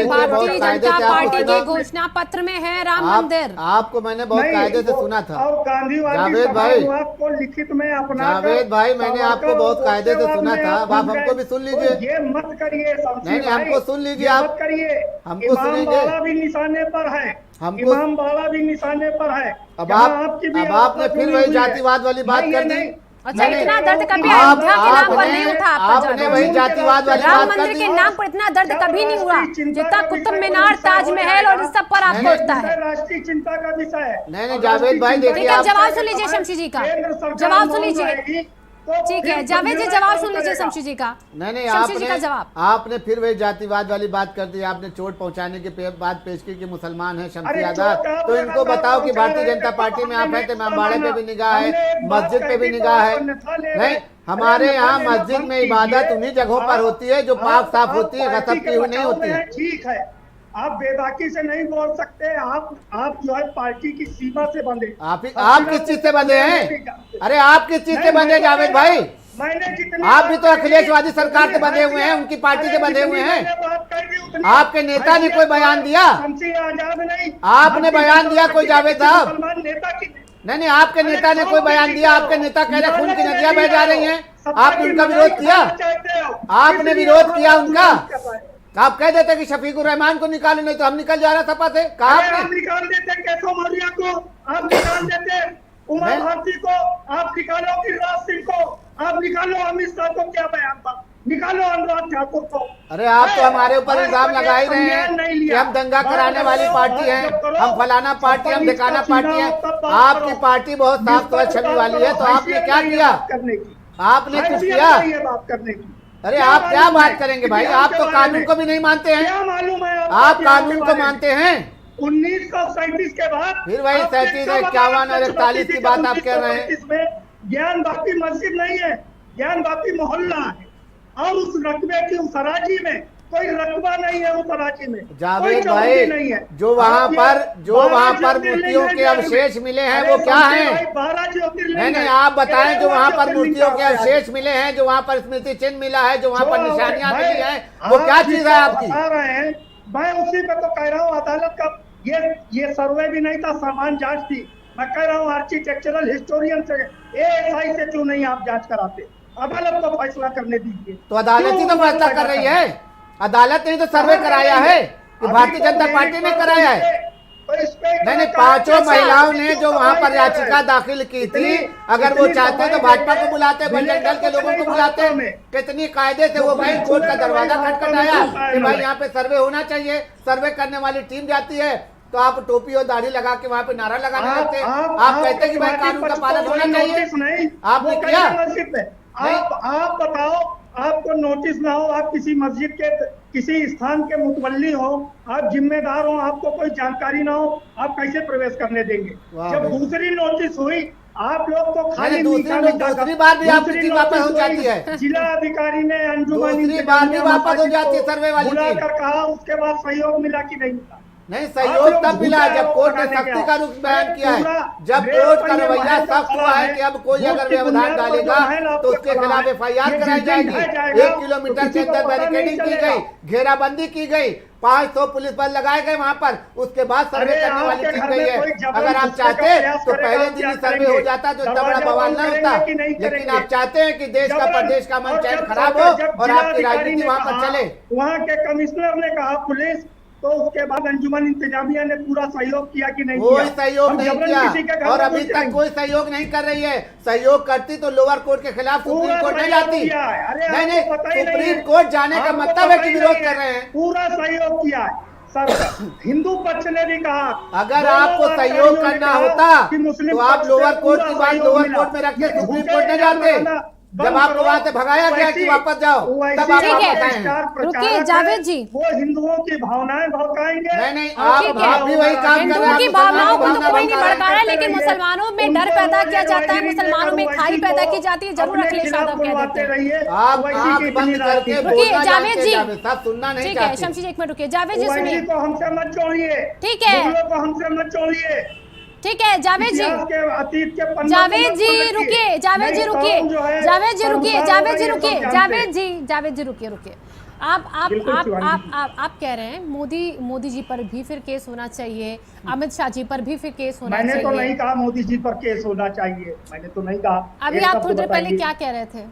[SPEAKER 1] भारतीय जनता पार्टी के घोषणा पत्र में है राम मंदिर।
[SPEAKER 3] आपको मैंने बहुत कायदे से सुना था।
[SPEAKER 5] और गांधीवादी समाजवाद को लिखित में अपना,
[SPEAKER 3] जावेद भाई मैंने आपको बहुत कायदे से सुना था। आप हमको भी सुन लीजिए।
[SPEAKER 5] ये मत करिए,
[SPEAKER 3] नहीं हमको सुन लीजिए, आप
[SPEAKER 5] करिए।
[SPEAKER 3] हमको सुनेंगे।
[SPEAKER 5] भी निशाने पर है, इमाम बाड़ा भी निशाने पर है।
[SPEAKER 3] अब आपने फिर वही जातिवाद वाली बात कर दी।
[SPEAKER 1] अच्छा, इतना दर्द कभी अयोध्या के नाम पर नहीं उठा
[SPEAKER 3] आपने वही जातिवाद वाली
[SPEAKER 1] राम
[SPEAKER 3] बात कर
[SPEAKER 1] मंदिर
[SPEAKER 3] दी।
[SPEAKER 1] के नाम पर इतना दर्द कभी नहीं हुआ जितना कुतुब मीनार, ताजमहल और इस सब पर आपको उठता है।
[SPEAKER 5] राष्ट्रीय चिंता का विषय है।
[SPEAKER 3] नहीं जावेद भाई
[SPEAKER 1] ठीक
[SPEAKER 3] देखिए
[SPEAKER 1] है,
[SPEAKER 3] आप
[SPEAKER 1] जवाब सुन लीजिए शमशी जी का, जवाब सुन लीजिए। ठीक है जावेद जी, जवाब सुन लीजिए शमशी जी का।
[SPEAKER 3] नहीं
[SPEAKER 1] शमशी जी का जवाब।
[SPEAKER 3] आपने फिर वही जातिवाद वाली बात कर दी। आपने चोट पहुंचाने की बात पेश की कि मुसलमान है शमशी आजाद, तो इनको बताओ कि भारतीय जनता पार्टी में आप हैं तो इमामबाड़े पे भी निगाह है, मस्जिद पे भी निगाह है। नहीं, हमारे यहाँ मस्जिद में इबादत उन्हीं जगहों पर होती है जो पाक साफ होती है, गसब की हुई नहीं होती है।
[SPEAKER 5] ठीक है, आप बेबाकी से नहीं बोल सकते। आप जो है पार्टी की सीमा से बंधे।
[SPEAKER 3] आप किस चीज से बंधे हैं? अरे आप किस चीज से बंधे जावेद भाई?
[SPEAKER 5] मैंने जितनी
[SPEAKER 3] आप भी तो अखिलेशवादी सरकार से बंधे हुए हैं, उनकी पार्टी से बंधे हुए हैं। आपके नेता ने कोई बयान दिया?
[SPEAKER 5] शमशी आजाद नहीं,
[SPEAKER 3] आपने बयान दिया कोई जावेद साहब?
[SPEAKER 5] मुसलमान नेता की
[SPEAKER 3] नहीं, आपके नेता ने कोई बयान दिया? आपके नेता कह रहे खून की नदियां बह जा रही हैं, आपने उनका विरोध किया? आपने विरोध किया उनका? आप कह देते कि शफीकुर रहमान को निकालो, नहीं तो हम निकल जा रहा सपा से। कहा आपने?
[SPEAKER 5] आप निकाल देते केशव मौर्य को, आप निकाल देते उमा भारती को, आप निकालो गिरिराज सिंह को, आप निकालो अमित शाह को। क्या बयान था? निकालो अनुराग ठाकुर को।
[SPEAKER 3] अरे आप तो हमारे ऊपर इल्जाम लगा ही रहे हैं कि हम दंगा कराने वाली पार्टी हैं, हम फलाना पार्टी, हम ढिकाना पार्टी है। आपकी पार्टी बहुत साफ सुथरा छवि वाली है, तो आपने क्या किया? आपने कुछ किया?
[SPEAKER 5] बात करने की।
[SPEAKER 3] अरे आप क्या बात करेंगे भाई? आप तो कानून को भी नहीं मानते हैं।
[SPEAKER 5] क्या मालूम है
[SPEAKER 3] आप कानून को मानते हैं?
[SPEAKER 5] 1937 के बाद
[SPEAKER 3] फिर वही 37, 51 और 41 की बात आप कह रहे हैं।
[SPEAKER 5] ज्ञान बापी मस्जिद नहीं है, ज्ञान बापी मोहल्ला है, और उस रकबे की उस अराजी में कोई रकबा नहीं है। उस अराजी में
[SPEAKER 3] जावेद भाई, जो वहाँ पर मूर्तियों के अवशेष मिले हैं वो क्या हैं? नहीं, आप बताएं जो वहाँ पर मूर्तियों के अवशेष मिले हैं, जो वहाँ पर स्मृति चिन्ह मिला है, जो वहाँ पर निशानियां मिली हैं, वो क्या चीज है आपकी?
[SPEAKER 5] बता रहे हैं, मैं उसी पे तो कह रहा हूँ। अदालत का ये सर्वे भी नहीं था, सामान जांच थी। मैं कह रहा हूँ आर्किटेक्चरल हिस्टोरियन से, एएसआई से क्यों नहीं आप जांच कराते? अदालत को फैसला करने दीजिए।
[SPEAKER 3] तो अदालत ही तो फैसला कर रही है। अदालत ने तो सर्वे कराया है कि भारतीय जनता पार्टी ने कराया है। नहीं, पांचों महिलाओं ने जो वहां पर याचिका दाखिल की थी, अगर वो चाहते तो भाजपा को बुलाते, बजरंग दल के लोगों को बुलाते। कितनी कायदे से वो भाई कोर्ट का दरवाजा खटखटाया कि भाई यहाँ पे सर्वे होना चाहिए। सर्वे करने वाली टीम जाती है तो आप टोपी और दाढ़ी लगा के वहाँ पे नारा लगाने लगते। आप कहते कि भाई कानून का पालन होना चाहिए। आपने किया?
[SPEAKER 5] आप बताओ, आपको नोटिस ना हो, आप किसी मस्जिद के किसी स्थान के मुतवल्ली हो, आप जिम्मेदार हो, आपको कोई जानकारी ना हो, आप कैसे प्रवेश करने देंगे? जब दूसरी नोटिस हुई, आप लोग तो खाली
[SPEAKER 3] दूसरी बार भी आपकी चीज वापस हो जाती है।
[SPEAKER 5] जिला अधिकारी ने अंजुमन
[SPEAKER 3] दूसरी बार भी वापस हो जाती है सर्वे वाली चीज।
[SPEAKER 5] बुलाकर कहा, उसके बाद सहयोग मिला कि नहीं मिला?
[SPEAKER 3] नहीं, सहयोग तब मिला जब कोर्ट ने सख्ती का रुख बयान किया है, जब कोर्ट का रवैया सख्त हुआ है कि अब कोई अगर व्यवधान डालेगा तो उसके खिलाफ एफआईआर कराई जाएगी। 1 किलोमीटर के अंदर बैरिकेडिंग की गई, घेराबंदी की गई, 500 पुलिस बल लगाए गए वहां पर। उसके बाद सर्वे करने वाली चीज गई है। अगर आप चाहते तो पहले दिन ही सर्वे हो जाता जो इतना बड़ा बवाल न होता, लेकिन आप चाहते हैं कि देश का प्रदेश का मन चैन खराब हो और आपकी राजनीति वहां पर चले।
[SPEAKER 5] वहाँ के कमिश्नर ने कहा पुलिस, तो उसके बाद अंजुमन इंतजामिया ने पूरा सहयोग किया कि नहीं?
[SPEAKER 3] कोई सहयोग नहीं किया और अभी तक कोई सहयोग नहीं कर रही है। सहयोग करती तो लोअर कोर्ट के खिलाफ सुप्रीम कोर्ट नहीं जाती। नहीं, सुप्रीम कोर्ट जाने का मतलब है कि विरोध कर रहे हैं।
[SPEAKER 5] पूरा सहयोग किया है सर। हिंदू पक्ष ने भी कहा
[SPEAKER 3] अगर आपको सहयोग करना होता तो आप लोअर कोर्ट की बात लोअर कोर्ट में रख के सुप्रीम कोर्ट नहीं जाते। जब आपको वहां से भगाया गया कि वापस जाओ, तब आप
[SPEAKER 1] रुकिए जावेद जी,
[SPEAKER 5] वो हिंदुओं की भावनाएं भड़काएंगे।
[SPEAKER 3] नहीं, आप भी वही काम कर रहे हैं।
[SPEAKER 1] हिंदुओं की भावनाओं को तो कोई नहीं भड़का रहा है, लेकिन मुसलमानों में डर पैदा किया जाता है, मुसलमानों में खाई पैदा की जाती है। जरूर अखिलेश यादव कह देते हैं।
[SPEAKER 3] आप बंद करके
[SPEAKER 1] रुकिए जावेद जी,
[SPEAKER 3] सब सुनना नहीं
[SPEAKER 1] ठीक है शमशी जी, एक मिनट रुकिए। जावेद जी सुनिए,
[SPEAKER 5] को हमसे मत जोड़िए,
[SPEAKER 1] ठीक है,
[SPEAKER 5] को हमसे मत जोड़िए,
[SPEAKER 1] ठीक है जावेद जी।
[SPEAKER 5] अतीत के
[SPEAKER 1] जावेद जी रुकिए, जावेद जी रुकिए, जावेद जी रुकिए, जावेद जी रुकिए, जावेद जी रुकिए। आप कह रहे हैं मोदी जी पर भी फिर केस होना चाहिए, अमित शाह जी पर भी फिर केस होना चाहिए।
[SPEAKER 5] मैंने तो नहीं कहा मोदी जी पर केस होना चाहिए, मैंने तो नहीं कहा।
[SPEAKER 1] अभी आप थोड़ी देर पहले क्या कह रहे थे?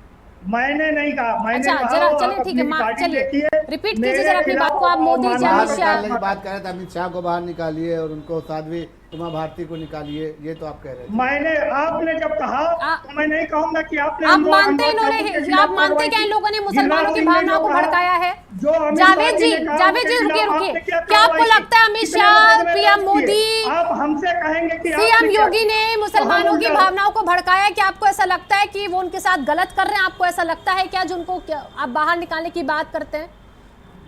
[SPEAKER 5] मैंने नहीं कहा। मैंने
[SPEAKER 1] अच्छा जरा चलिए, ठीक है, चलिए रिपीट कीजिए जरा अपनी बात को। आप मोदी जी, अमित शाह
[SPEAKER 3] बात कर रहे थे, अमित शाह को बाहर निकालिए और उनको साध्वी उमा भारती को निकालिए, ये तो आप कह रहे थे।
[SPEAKER 5] मैंने आपने जब कहा तो मैं नहीं कहूंगा कि आपने
[SPEAKER 1] आप मानते आप मानते क्या इन लोगों ने मुसलमानों की भावनाओं को भड़काया है? जावेद जी रुकिए, क्या आपको लगता है अमित शाह, पीएम मोदी,
[SPEAKER 5] आप हमसे कहेंगे कि
[SPEAKER 1] सीएम योगी ने मुसलमानों की भावनाओं को भड़काया? क्या आपको ऐसा लगता है कि वो उनके साथ गलत कर रहे हैं? आपको ऐसा लगता है क्या जिनको आप बाहर निकालने की बात करते हैं?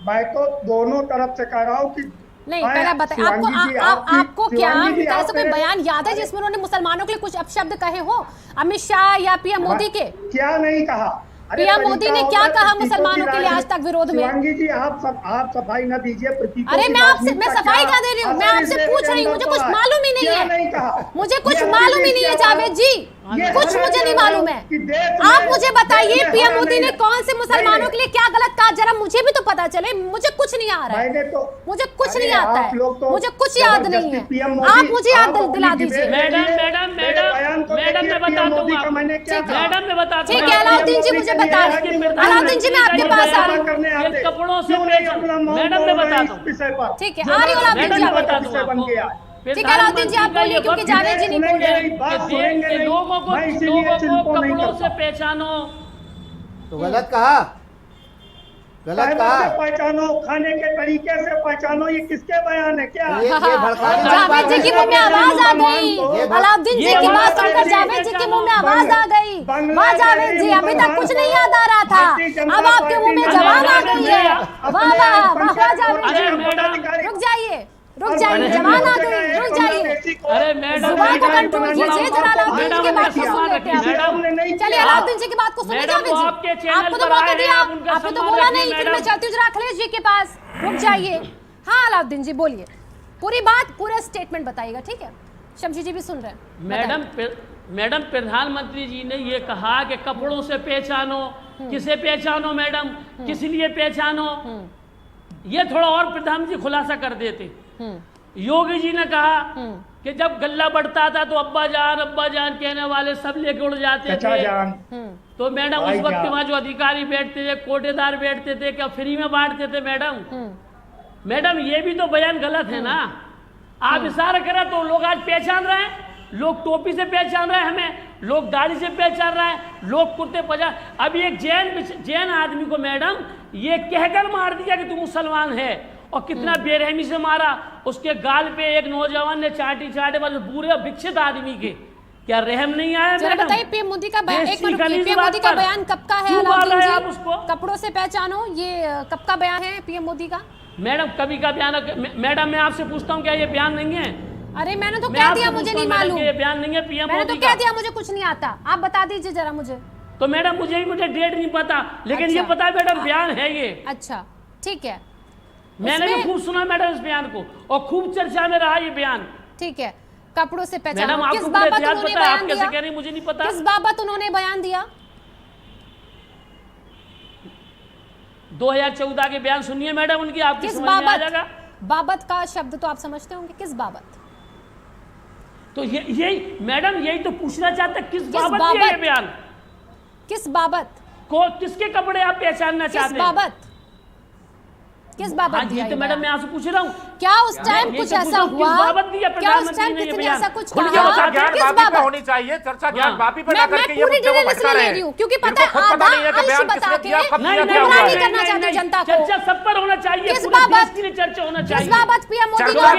[SPEAKER 5] मैं तो दोनों तरफ से कह रहा हूँ कि
[SPEAKER 1] नहीं, पहले बताइए आपको क्या ऐसा कोई बयान याद है जिसमें उन्होंने मुसलमानों के लिए कुछ अपशब्द कहे हो, अमित शाह या पीएम मोदी के?
[SPEAKER 5] क्या नहीं कहा?
[SPEAKER 1] पीएम मोदी ने क्या कहा मुसलमानों के लिए आज तक विरोध में?
[SPEAKER 5] शिवांगी जी आप सफाई न दीजिए।
[SPEAKER 1] अरे मैं सफाई क्या दे रही हूँ? मैं आपसे पूछ रही हूँ, मुझे कुछ मालूम ही नहीं है। मुझे कुछ मालूम ही नहीं है जावेद जी, कुछ मुझे नहीं मालूम है। आप मुझे बताइए पीएम मोदी ने कौन से मुसलमानों के लिए क्या गलत कहा, जरा मुझे भी तो पता चले। मुझे कुछ नहीं आ रहा है, मुझे कुछ नहीं आता है, मुझे कुछ याद नहीं है। आप मुझे याद दिला दीजिए।
[SPEAKER 2] मैडम मैं बताता हूँ,
[SPEAKER 1] ठीक है अलाउद्दीन जी मुझे बता रहे हैं। अलाउद्दीन जी मैं आपके पास आ रही हूँ।
[SPEAKER 2] कपड़ों से मैडम मैं बताता हूँ,
[SPEAKER 1] ठीक है आ रही हूँ अलाउद्दीन जी, ठीक है अलाउद्दीन जी आप बोलिए क्योंकि जावेद जी नहीं बोल रहे।
[SPEAKER 2] लोगों को कपड़ों से पहचानो।
[SPEAKER 3] तो गलत कहा, गलत कहा।
[SPEAKER 5] पहचानो, खाने के तरीके से पहचानो, ये किसके बयान है? क्या
[SPEAKER 1] जावेद जी की मुंह में आवाज आ गई। अलाउद्दीन जी की बात सुनकर जावेद जी के मुंह में आवाज आ गई। वाह जावेद जी, अभी तक कुछ नहीं याद आ रहा था, अब आपके मुंह में जवान आ गई है। वाह वाह वाह जावेद जी, रुक जाइए जवान आ गई, रुक जाइए।
[SPEAKER 2] अरे मैडम
[SPEAKER 1] जुबान को कंट्रोल कीजिए जरा। अलाउद्दीन जी की बात को सुन लेते हैं। चलिए अलाउद्दीन जी की बात को सुनिए जावेद जी, आपको तो मौका दिया, आपने तो बोला नहीं, फिर मैं चलती हूँ जरा अखिलेश जी के पास। रुक जाइए। हाँ अलाउद्दीन जी बोलिए, पूरी बात पूरा स्टेटमेंट बताइएगा, ठीक है? शमशी जी भी सुन रहे हैं।
[SPEAKER 2] मैडम प्रधानमंत्री जी ने ये कहा कि कपड़ों से पहचानो। किसे पहचानो मैडम, किस लिए पहचानो? ये थोड़ा और प्रधानमंत्री खुलासा कर देते। योगी जी ने कहा कि जब गल्ला बढ़ता था तो अब्बा जान कहने वाले सब लेके उड़ जाते थे। तो मैडम उस वक्त वहाँ जो अधिकारी बैठते थे, कोटेदार बैठते थे, क्या फ्री में बांटते थे मैडम ये भी तो बयान गलत है ना। आप इशारा करें तो लोग आज पहचान रहे हैं, लोग टोपी से पहचान रहे हैं हमें, लोग दाढ़ी से पहचान रहे हैं, लोग कुर्ते पजामा। अभी एक जैन आदमी को मैडम ये कहकर मार दिया कि तू मुसलमान है, और कितना बेरहमी से मारा। उसके गाल पे एक नौजवान ने चाटे वाले पूरे विकसित आदमी के, क्या रहम नहीं आया?
[SPEAKER 1] बताइए पीएम मोदी का बयान, एक मिनट पीएम मोदी का बयान कब का है अलाउद्दीन जी? कपड़ों से पहचानो, ये कब का बयान है पीएम मोदी का?
[SPEAKER 2] मैडम कभी का बयान। मैडम मैं आपसे पूछता हूँ क्या ये बयान नहीं है?
[SPEAKER 1] अरे मैंने तो कह दिया मुझे नहीं मालूम,
[SPEAKER 2] ये बयान नहीं है पीएम मोदी का।
[SPEAKER 1] मैंने तो कह दिया मुझे कुछ नहीं आता, आप बता दीजिए जरा मुझे।
[SPEAKER 2] तो मैडम मुझे डेट नहीं पता, लेकिन ये पता है मैडम बयान है ये।
[SPEAKER 1] अच्छा ठीक है,
[SPEAKER 2] मैंने भी खूब सुना मैडम इस बयान को, और खूब चर्चा में रहा ये बयान।
[SPEAKER 1] ठीक है, कपड़ों से पहचानो,
[SPEAKER 2] मैडम
[SPEAKER 1] किस
[SPEAKER 2] आपको
[SPEAKER 1] बाबत
[SPEAKER 2] इतिहास
[SPEAKER 1] उन्होंने
[SPEAKER 2] पता है? आप
[SPEAKER 1] बयान
[SPEAKER 2] कैसे
[SPEAKER 1] दिया?
[SPEAKER 2] कह रही मुझे नहीं पता।
[SPEAKER 1] किस बाबत उन्होंने बयान दिया?
[SPEAKER 2] 2014 के बयान सुनिए मैडम उनकी, आपकी
[SPEAKER 1] किस
[SPEAKER 2] समझ में आ जाएगा।
[SPEAKER 1] बाबत का शब्द तो आप समझते होंगे, किस बाबत?
[SPEAKER 2] तो यही मैडम यही तो पूछना चाहते किस बाबत दिया ये बयान?
[SPEAKER 1] किस बाबत
[SPEAKER 2] को किसके कपड़े आप पहचानना चाहते हैं?
[SPEAKER 1] किस बाबत
[SPEAKER 2] दिया ये तो मैडम मैं आपसे पूछ रहा हूँ,
[SPEAKER 1] क्या उस टाइम कुछ ऐसा हुआ? क्या उस टाइम किसी ने ऐसा कुछ कहा?
[SPEAKER 4] किस बाबत होनी चाहिए चर्चा? ज्ञान बापी पे ना करके ये मुद्दे को भटका रहे हैं,
[SPEAKER 1] क्योंकि पता है आधा अंश बता के गुमराह करना चाहते जनता को।
[SPEAKER 2] चर्चा सब पर होना चाहिए,
[SPEAKER 1] किस बाबत
[SPEAKER 2] के लिए चर्चा होना चाहिए?
[SPEAKER 1] किस बाबत पीएम मोदी ने कहा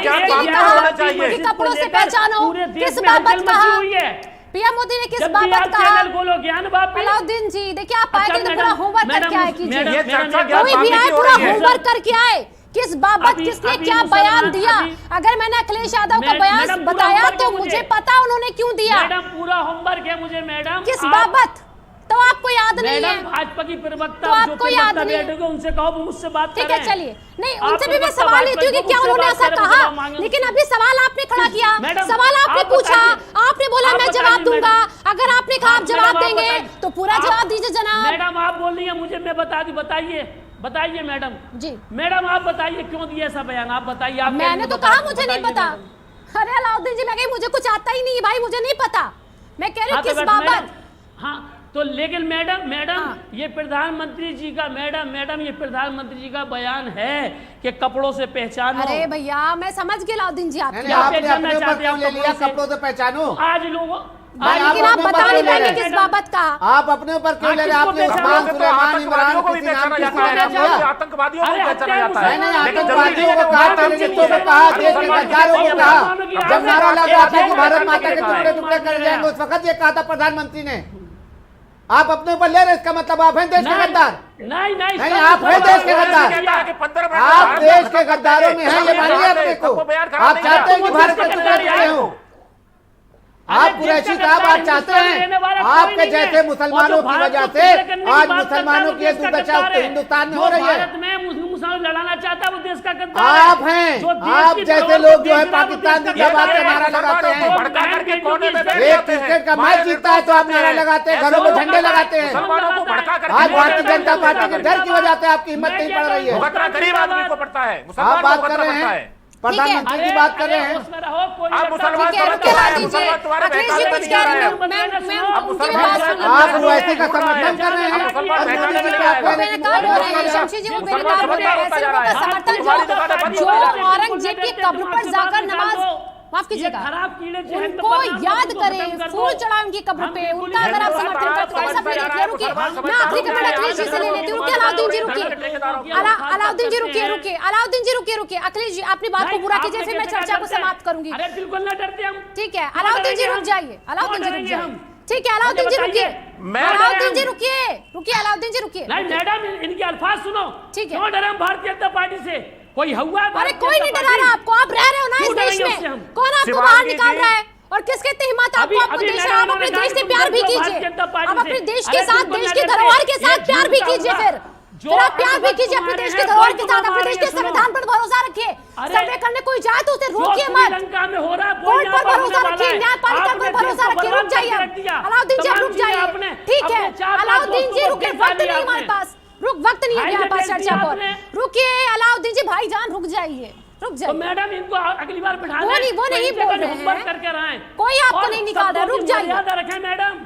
[SPEAKER 1] कि कपड़ों से पहचानो? किस बाबत कहा पीएम मोदी ने? किस बाबत कहा?
[SPEAKER 2] बोलो ज्ञान बापी।
[SPEAKER 1] अलाउद्दीन जी देखिए आप आए थे पूरा होमवर्क करके आए कीजिए,
[SPEAKER 4] कोई
[SPEAKER 1] भी आए पूरा होमवर्क करके आए। किस बाबत किसने क्या बयान दिया? अगर मैंने अखिलेश यादव का बयान बताया तो मुझे पता उन्होंने क्यों दिया।
[SPEAKER 2] मैडम पूरा होमवर्क है मुझे मैडम।
[SPEAKER 1] किस बाबत? तो आपको याद नहीं है?
[SPEAKER 2] भाजपा की प्रवक्ता
[SPEAKER 1] तो आपको याद नहीं है?
[SPEAKER 2] उनसे कहो वो मुझसे बात करें।
[SPEAKER 1] ठीक है चलिए, नहीं उनसे भी मैं सवाल लेती हूँ कि क्या उन्होंने ऐसा कहा, लेकिन अभी सवाल आपने खड़ा किया, सवाल आपने पूछा, आपने बोला मैं जवाब दूंगा। अगर आपने कहा आप जवाब देंगे तो पूरा जवाब दीजिए जनाब।
[SPEAKER 2] मैडम आप बोल रही है मुझे, मैं बता दी, बताइए मैडम
[SPEAKER 1] जी।
[SPEAKER 2] मैडम आप बताइए क्यों दिया ऐसा बयान, आप बताइए। आप
[SPEAKER 1] मैंने तो कहा मुझे नहीं पता। अरे अलाउद्दीन जी मैं कही मुझे कुछ आता ही नहीं भाई, मुझे नहीं पता। मैं कह रही हूँ किस बाबत।
[SPEAKER 2] हाँ तो लेकिन मैडम ये प्रधानमंत्री जी का मैडम ये प्रधानमंत्री जी का बयान है कि कपड़ों से पहचानो।
[SPEAKER 1] अरे भैया मैं समझ गई अलाउद्दीन जी आपकी
[SPEAKER 2] क्या
[SPEAKER 3] आपने
[SPEAKER 2] पहचानना
[SPEAKER 3] अपने ऊपर
[SPEAKER 2] चाहते
[SPEAKER 3] क्यों ले लिया
[SPEAKER 2] हैं
[SPEAKER 3] कपड़ों से पहचानो?
[SPEAKER 2] आज लोगों
[SPEAKER 1] लेकिन आप बता नहीं पाएंगे किस बाबत का।
[SPEAKER 3] आप अपने ऊपर क्यों ले रहे हैं? आपने उस्मान, सुलेमान, इमरान
[SPEAKER 4] को भी
[SPEAKER 3] किसी नाम
[SPEAKER 4] पहचाना
[SPEAKER 3] किसी
[SPEAKER 4] जाता
[SPEAKER 3] ने
[SPEAKER 4] है,
[SPEAKER 3] नाम लिया?
[SPEAKER 4] आतंकवादियों को भी पहचाना जाता है।
[SPEAKER 3] नहीं
[SPEAKER 4] लेकिन
[SPEAKER 3] आतंकवादियों को कहा, टेररिस्टों को कहा, देश के गद्दारों को कहा। जब नारा लगा था कि भारत माता के टुकड़े टुकड़े कर जाएंगे, उस वक्त ये कहा था प्रधानमंत्री ने। आप अपने ऊपर ले रहे, इसका मतलब आप हैं देश के गद्दार। नहीं आप हैं देश के गद्दार, आप देश के गद्दारों में हैं, ये मानिए अपने को। आप चाहते हैं कि भारत के टुकड़े टुकड़े हों? आप कुरैशी साहब आप चाहते हैं आपके जैसे मुसलमानों की वजह से आज मुसलमानों की दुर्दशा हिंदुस्तान में हो रही है।
[SPEAKER 2] भारत में मुसलमान लड़ाना चाहता है वो देश का गद्दार
[SPEAKER 3] आप हैं, आप जैसे लोग जो है पाकिस्तान जिंदाबाद का नारा लगाते हैं। एक क्रिकेट का मैच जीतता है तो आप नारा लगाते हैं, घरों में झंडे लगाते हैं। आज भारतीय जनता पार्टी के डर की वजह से आपकी हिम्मत नहीं पड़ रही है।
[SPEAKER 4] गरीब आदमी को पड़ता है,
[SPEAKER 3] आप बात कर रहे हैं, प्रधानमंत्री की बात कर रहे हैं।
[SPEAKER 4] आप मुसलमान
[SPEAKER 1] अखिलेश जी कुछ कह रहे हैं, मैं उनकी भी बात सुन
[SPEAKER 3] आप ओवैसी का समर्थन कर रहे हैं और मोदी जी को आप कह रहे हैं
[SPEAKER 1] बेनकाब हो रहे हैं। शमशी जी वो बेनकाब हो रहे हैं, ऐसे लोगों का समर्थन जो औरंगजेब की कब्र पर जाकर नमाज, माफ कीजिएगा, उनको याद करें, फूल चढ़ाएं उनकी कब्र पे, उनका अगर आप समर्थन करते हैं। सब रुकिए, मैं आखिरी कमेंट अखिलेश जी से ले लेती हूँ। रुकिए अलाउद्दीन जी, रुकिए अलाउद्दीन जी, रुकिए अलाउद्दीन जी, रुकिए। अखिलेश जी अपनी बात को पूरा कीजिए, फिर मैं चर्चा को समाप्त करूंगी।
[SPEAKER 2] बिल्कुल ना डरते हम।
[SPEAKER 1] ठीक है अलाउद्दीन जी रुक जाइए, अलाउद्दीन जी रुक जाइए। ठीक है अलाउद्दीन जी रुकिए, अलाउद्दीन जी रुकिए, अलाउद्दीन जी रुकिए।
[SPEAKER 2] नहीं मैडम इनके अल्फाज सुनो।
[SPEAKER 1] ठीक है।
[SPEAKER 2] क्यों डरे हम भारतीय जनता पार्टी से? कोई हुआ?
[SPEAKER 1] अरे कोई नहीं डरा रहा आपको, आप रह रहे हो ना इस देश में। कौन आपको बाहर निकाल रहा है और किसके हिम्मत आपको आपको देश है? आप अपने देश से प्यार भी कीजिए, आप अपने देश के साथ, देश की धरोहर के साथ प्यार भी कीजिए। फिर आप प्यार भी कीजिए अपने देश के धरोहर के साथ, अपने देश के संविधान पर भरोसा रखिए। सर्वे करने कोई जाए तो उसे रोकिए मत, कोर्ट पर भरोसा रखिए, न्यायपालिका पर भरोसा रखिए। रुक जाइए अलाउद्दीन जी, रुक जाइए। ठीक है अलाउद्दीन जी रुकिए, वक्त नहीं हमारे पास, वक्त नहीं है हमारे पास चर्चा पर। रुकिए अलाउद्दीन जी, भाईजान रुक जाइए, रुक जाइए।
[SPEAKER 2] तो मैडम इनको अगली बार बिठा
[SPEAKER 1] वो नहीं बोल रहे हैं, कोई आपको नहीं निकाल रहा, रुक जाइए।
[SPEAKER 2] रखें मैडम,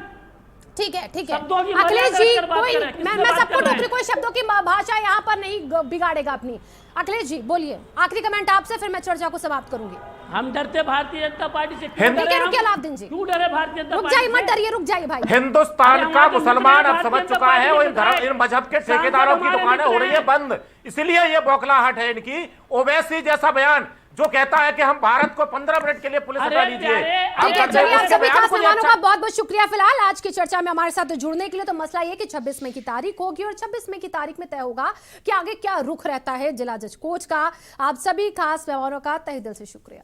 [SPEAKER 1] ठीक है अखिलेश जी, कोई मैं सबको टोकरी, कोई शब्दों की भाषा यहाँ पर नहीं बिगाड़ेगा अपनी। अखिलेश जी बोलिए, आखिरी कमेंट आपसे, फिर मैं चर्चा को समाप्त करूंगी।
[SPEAKER 2] हम डरते भारतीय जनता पार्टी से?
[SPEAKER 1] रुकिए अलाउद्दीन जी,
[SPEAKER 2] क्यों डरे भारतीय जनता?
[SPEAKER 1] रुक जाइए, मत डरिए, रुक जाइए भाई।
[SPEAKER 4] हिंदुस्तान का मुसलमान अब समझ चुका है और इन मजहब के ठेकेदारों की दुकानें हो रही है बंद, इसलिए ये बौखलाहट है इनकी। ओवैसी जैसा बयान जो कहता है कि हम भारत को 15 मिनट के लिए पुलिस हटा लीजिए।
[SPEAKER 1] ठीक है चलिए, आप सभी खास मेहमानों का बहुत बहुत शुक्रिया फिलहाल आज की चर्चा में हमारे साथ जुड़ने के लिए। तो मसला ये कि 26 मई की तारीख होगी और 26 मई की तारीख में तय होगा कि आगे क्या रुख रहता है जिला जज कोच का। आप सभी खास मेहमानों का तहे दिल से शुक्रिया।